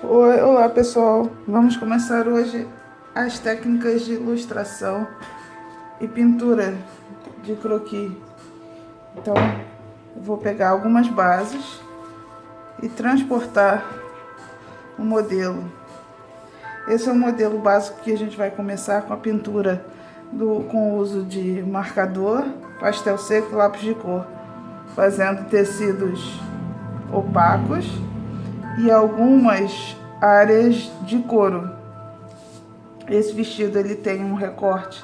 Olá pessoal, vamos começar hoje as técnicas de ilustração e pintura de croquis. Então, eu vou pegar algumas bases e transportar o modelo. Esse é o modelo básico que a gente vai começar com a pintura com o uso de marcador, pastel seco e lápis de cor, fazendo tecidos opacos e algumas áreas de couro. Esse vestido ele tem um recorte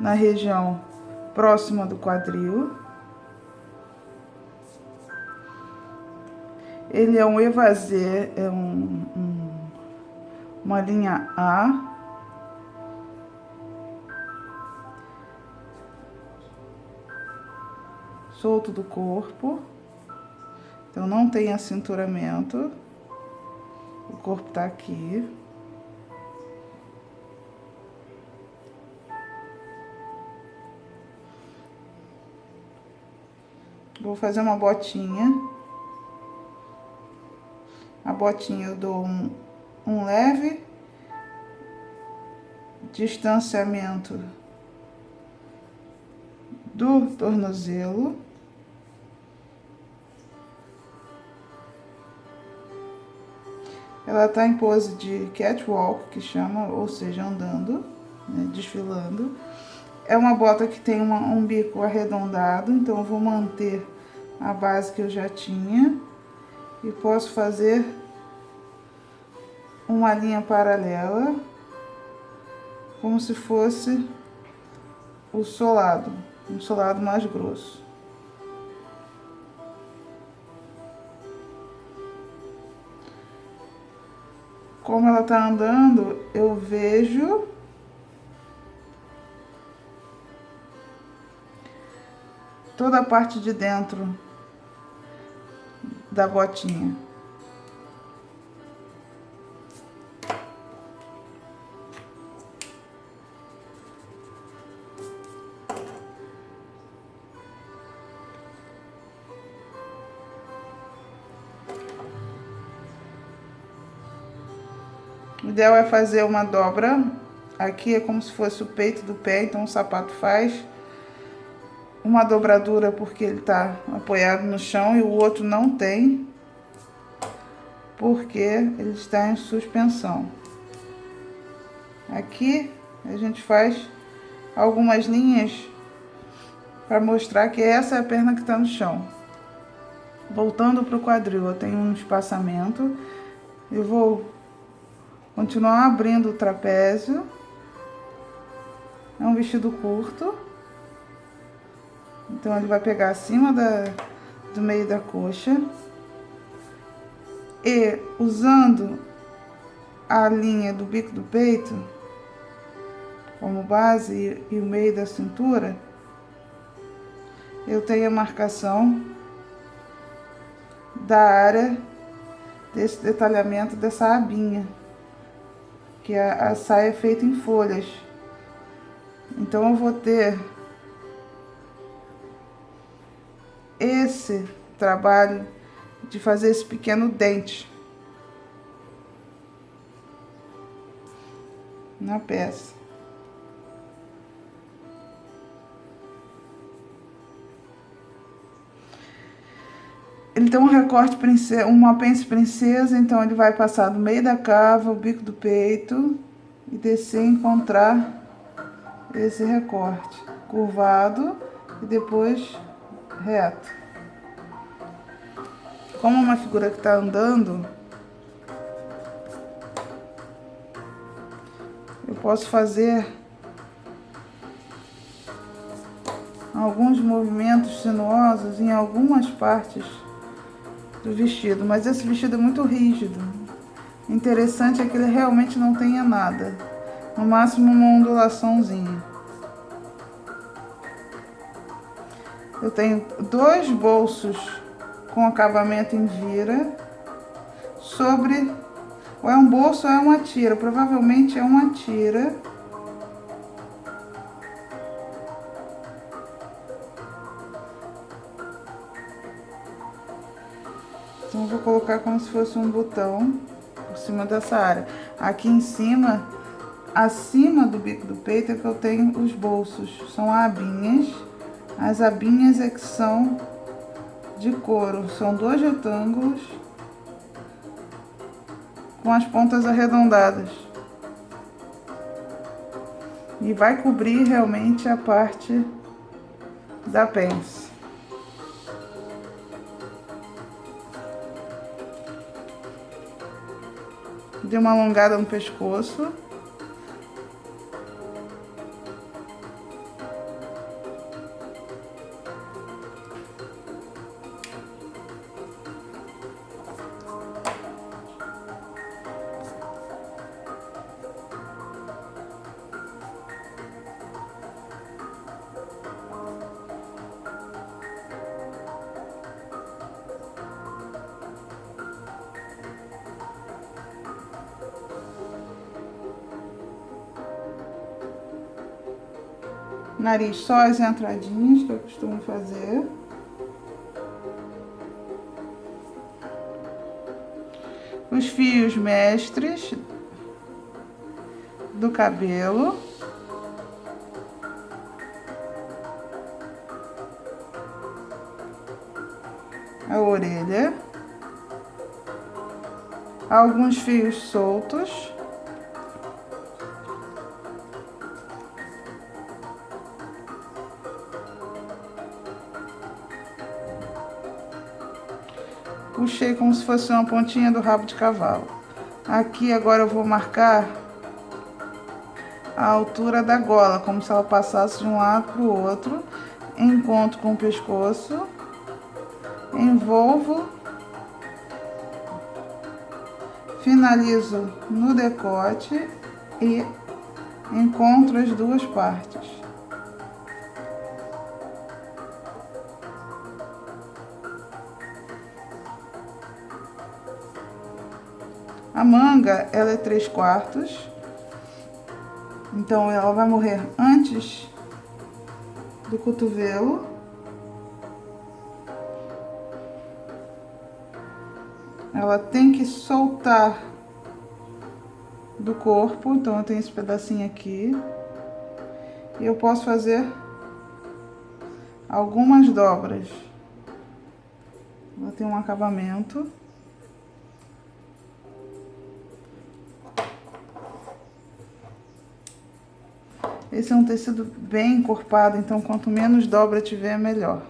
na região próxima do quadril. Ele é um evasê, é uma linha A. Solto do corpo. Então não tem acinturamento. O corpo tá aqui. Vou fazer uma botinha. A botinha eu dou um leve distanciamento do tornozelo. Ela tá em pose de catwalk, que chama, ou seja, andando, né, desfilando. É uma bota que tem um bico arredondado, então eu vou manter a base que eu já tinha e posso fazer uma linha paralela, como se fosse o solado, um solado mais grosso. Como ela tá andando, eu vejo toda a parte de dentro da botinha. O ideal é fazer uma dobra. Aqui é como se fosse o peito do pé, então o sapato faz uma dobradura porque ele tá apoiado no chão e o outro não tem, porque ele está em suspensão. Aqui a gente faz algumas linhas para mostrar que essa é a perna que está no chão. Voltando para o quadril, eu tenho um espaçamento, eu vou continuar abrindo o trapézio. É um vestido curto, então ele vai pegar acima do meio da coxa. E usando a linha do bico do peito como base e o meio da cintura, eu tenho a marcação da área desse detalhamento dessa abinha, que a saia é feita em folhas. Então eu vou ter esse trabalho de fazer esse pequeno dente na peça. Ele tem um recorte princesa, uma pence princesa, então ele vai passar do meio da cava, o bico do peito e descer e encontrar esse recorte curvado e depois reto. Como é uma figura que está andando, eu posso fazer alguns movimentos sinuosos em algumas partes do vestido, mas esse vestido é muito rígido. O interessante é que ele realmente não tenha nada, no máximo uma ondulaçãozinha. Eu tenho dois bolsos com acabamento em vira sobre, ou é um bolso ou é uma tira, provavelmente é uma tira. Então eu vou colocar como se fosse um botão por cima dessa área. Aqui em cima, acima do bico do peito é que eu tenho os bolsos, são abinhas. As abinhas é que são de couro, são 2 retângulos com as pontas arredondadas. E vai cobrir realmente a parte da pence. Dei uma alongada no pescoço. Nariz só as entradinhas que eu costumo fazer. Os fios mestres do cabelo. A orelha. Alguns fios soltos. Puxei como se fosse uma pontinha do rabo de cavalo. Aqui agora eu vou marcar a altura da gola, como se ela passasse de um lado para o outro. Encontro com o pescoço, envolvo, finalizo no decote e encontro as duas partes. A manga, ela é 3/4, então ela vai morrer antes do cotovelo. Ela tem que soltar do corpo, então eu tenho esse pedacinho aqui. E eu posso fazer algumas dobras. Ela tem um acabamento. Esse é um tecido bem encorpado, então quanto menos dobra tiver, melhor.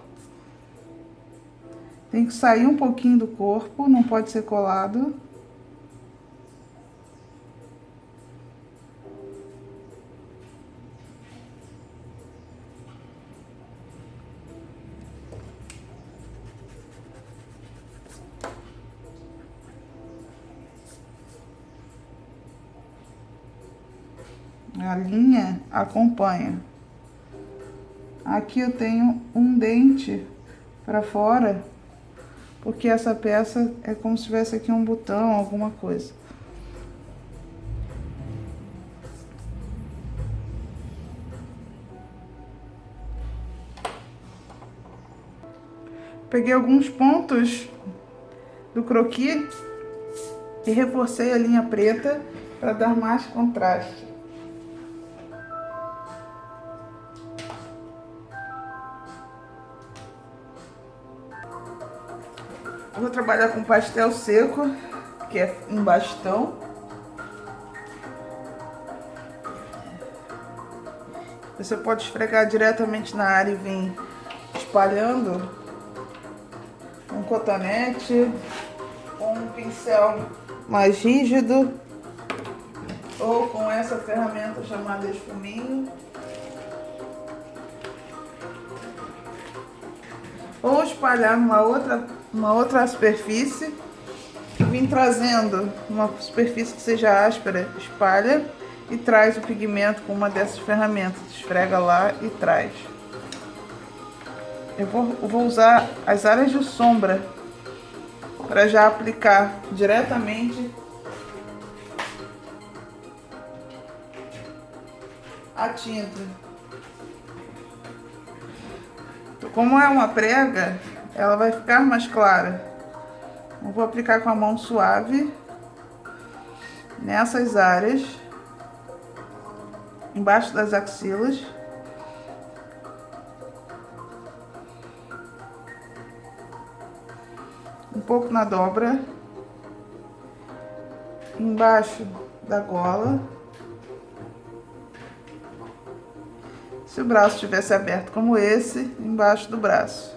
Tem que sair um pouquinho do corpo, não pode ser colado. A linha acompanha. Aqui eu tenho um dente para fora, porque essa peça é como se tivesse aqui um botão, alguma coisa. Peguei alguns pontos do croquis e reforcei a linha preta para dar mais contraste. Eu vou trabalhar com pastel seco, que é um bastão. Você pode esfregar diretamente na área e vir espalhando um cotonete, com um pincel mais rígido, ou com essa ferramenta chamada esfuminho. Ou espalhar numa outra superfície, vim trazendo uma superfície que seja áspera, espalha e traz o pigmento com uma dessas ferramentas, esfrega lá e traz. Eu vou usar as áreas de sombra para já aplicar diretamente a tinta. Como é uma prega, ela vai ficar mais clara. Eu vou aplicar com a mão suave nessas áreas, embaixo das axilas. Um pouco na dobra, embaixo da gola. Se o braço estivesse aberto como esse, embaixo do braço.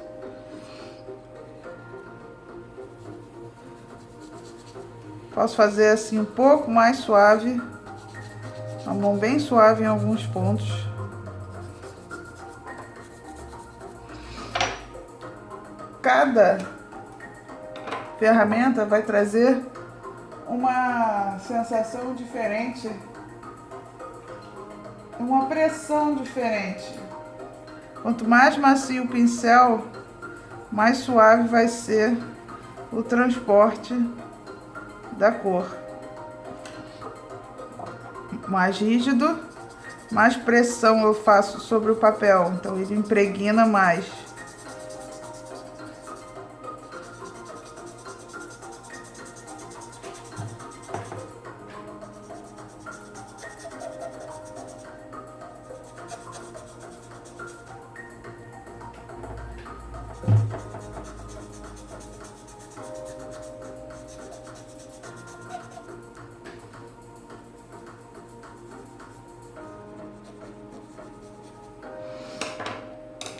Posso fazer assim um pouco mais suave, a mão bem suave em alguns pontos. Cada ferramenta vai trazer uma sensação diferente, uma pressão diferente. Quanto mais macio o pincel, mais suave vai ser o transporte da cor. Mais rígido, mais pressão eu faço sobre o papel, então ele impregna mais.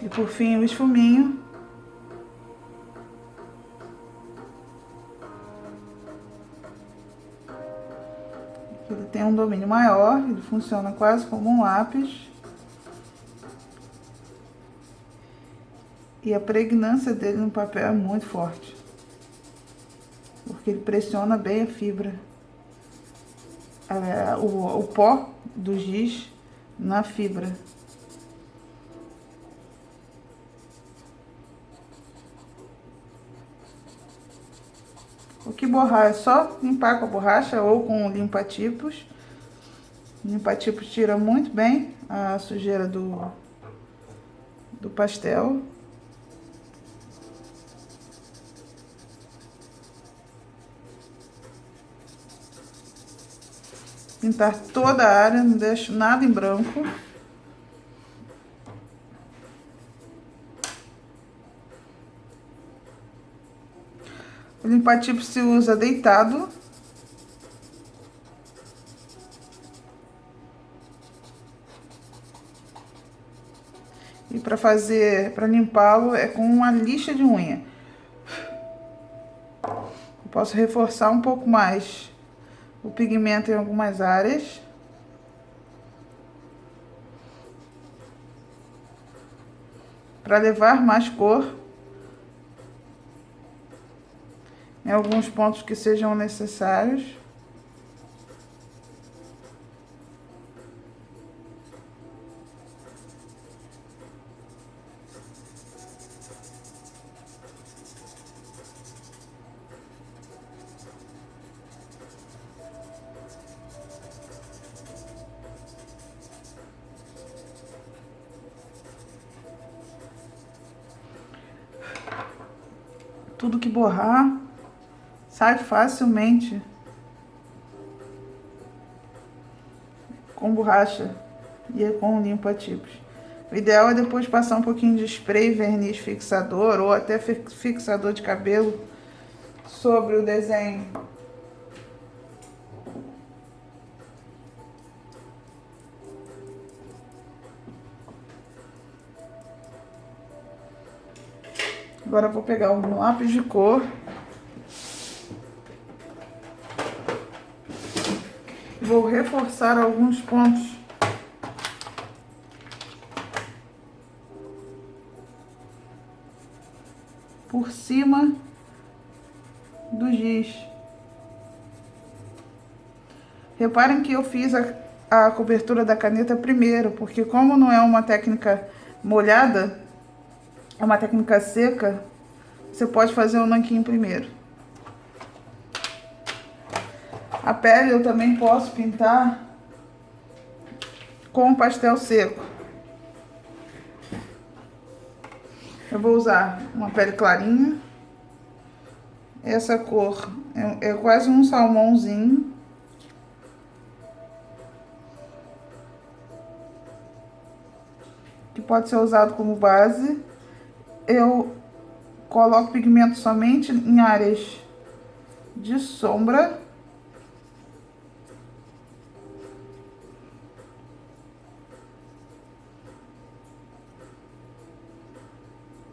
E por fim o esfuminho. Ele tem um domínio maior, ele funciona quase como um lápis. E a pregnância dele no papel é muito forte, porque ele pressiona bem a fibra, o pó do giz na fibra. O que borrar é só limpar com a borracha ou com o limpa-tipos. O limpa-tipos tira muito bem a sujeira do pastel. Pintar toda a área, não deixo nada em branco. O limpa-tipo se usa deitado. E para limpá-lo é com uma lixa de unha. Eu posso reforçar um pouco mais o pigmento em algumas áreas. Para levar mais cor em alguns pontos que sejam necessários. Tudo que borrar sai facilmente com borracha e com limpa-tipos. O ideal é depois passar um pouquinho de spray, verniz fixador ou até fixador de cabelo sobre o desenho. Agora eu vou pegar um lápis de cor. Vou reforçar alguns pontos por cima do giz. Reparem que eu fiz a cobertura da caneta primeiro, porque como não é uma técnica molhada, é uma técnica seca, você pode fazer o nanquim primeiro. A pele eu também posso pintar com pastel seco. Eu vou usar uma pele clarinha. Essa cor é quase um salmãozinho. pode ser usado como base. Eu coloco pigmento somente em áreas de sombra.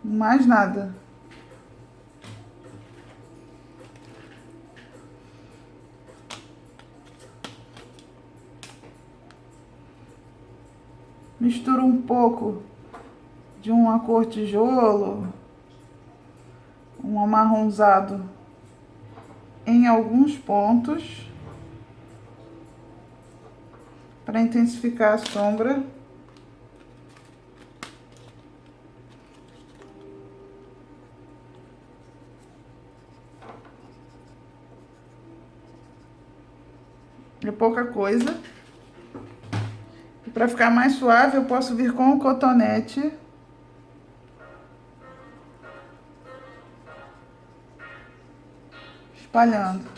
Mais nada. Misturo um pouco de uma cor tijolo, um amarronzado em alguns pontos, para intensificar a sombra. É pouca coisa. E para ficar mais suave, eu posso vir com o cotonete. Espalhando.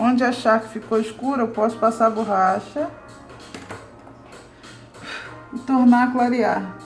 Onde achar que ficou escuro, eu posso passar a borracha e tornar a clarear.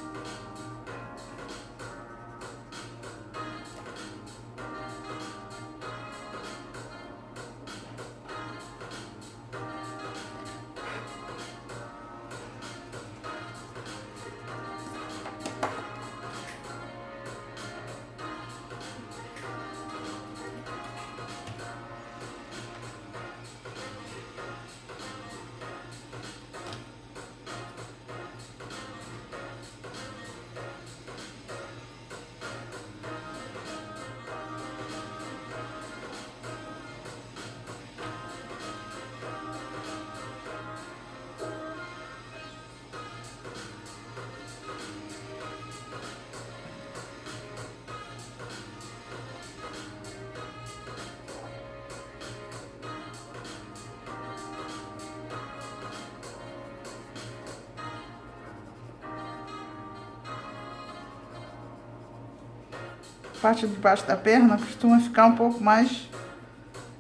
A parte de baixo da perna costuma ficar um pouco mais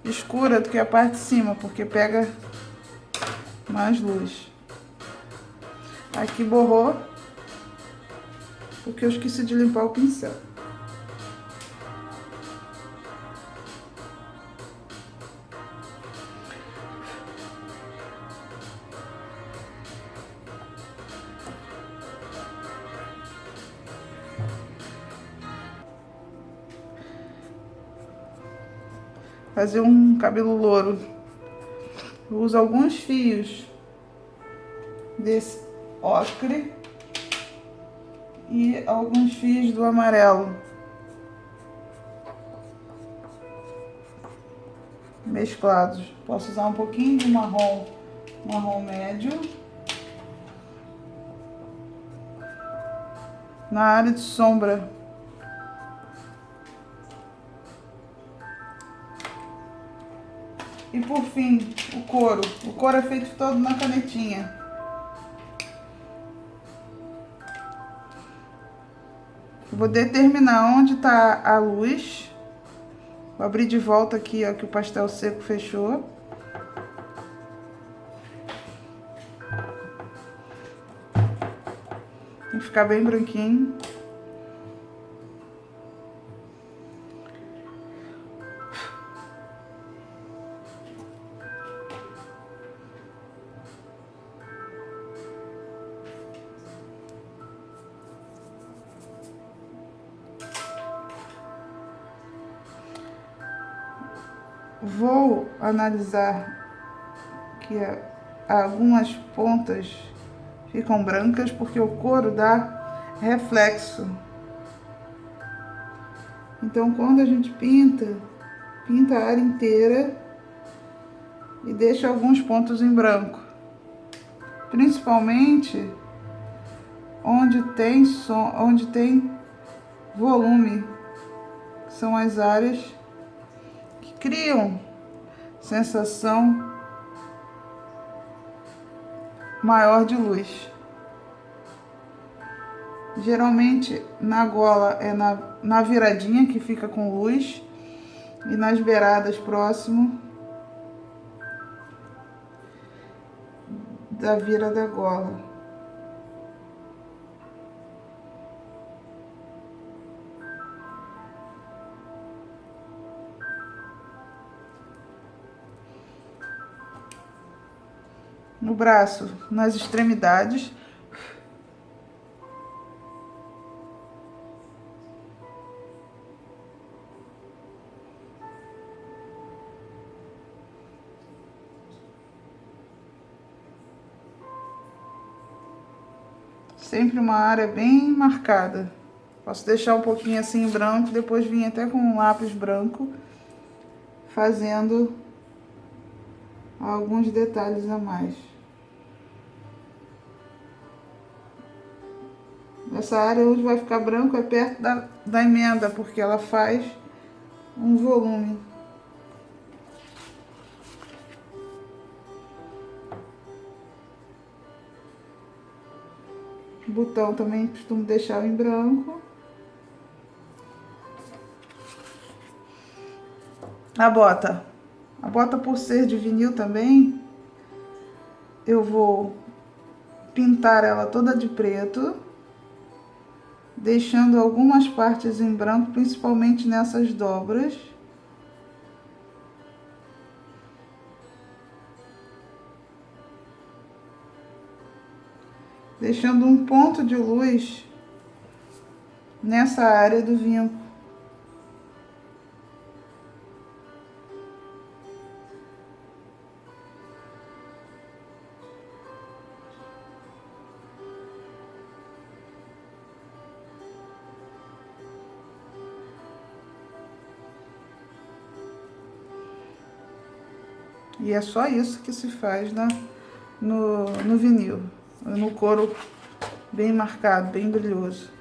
escura do que a parte de cima, porque pega mais luz. Aqui borrou, porque eu esqueci de limpar o pincel. Fazer um cabelo louro. Eu uso alguns fios desse ocre e alguns fios do amarelo. Mesclados. Posso usar um pouquinho de marrom médio. Na área de sombra. E por fim, o couro. O couro é feito todo na canetinha. Vou determinar onde está a luz. Vou abrir de volta aqui, ó, que o pastel seco fechou. Tem que ficar bem branquinho. Vou analisar que algumas pontas ficam brancas porque o couro dá reflexo. Então, quando a gente pinta a área inteira e deixa alguns pontos em branco. Principalmente onde tem volume, são as áreas que criam sensação maior de luz. Geralmente na gola é na viradinha que fica com luz e nas beiradas próximo da vira da gola. No braço, nas extremidades. Sempre uma área bem marcada. Posso deixar um pouquinho assim em branco, depois vir até com um lápis branco, fazendo alguns detalhes a mais. Essa área onde vai ficar branco é perto da emenda, porque ela faz um volume. O botão também costumo deixar em branco. A bota por ser de vinil também, eu vou pintar ela toda de preto, deixando algumas partes em branco, principalmente nessas dobras. Deixando um ponto de luz nessa área do vinco. E é só isso que se faz no vinil, no couro bem marcado, bem brilhoso.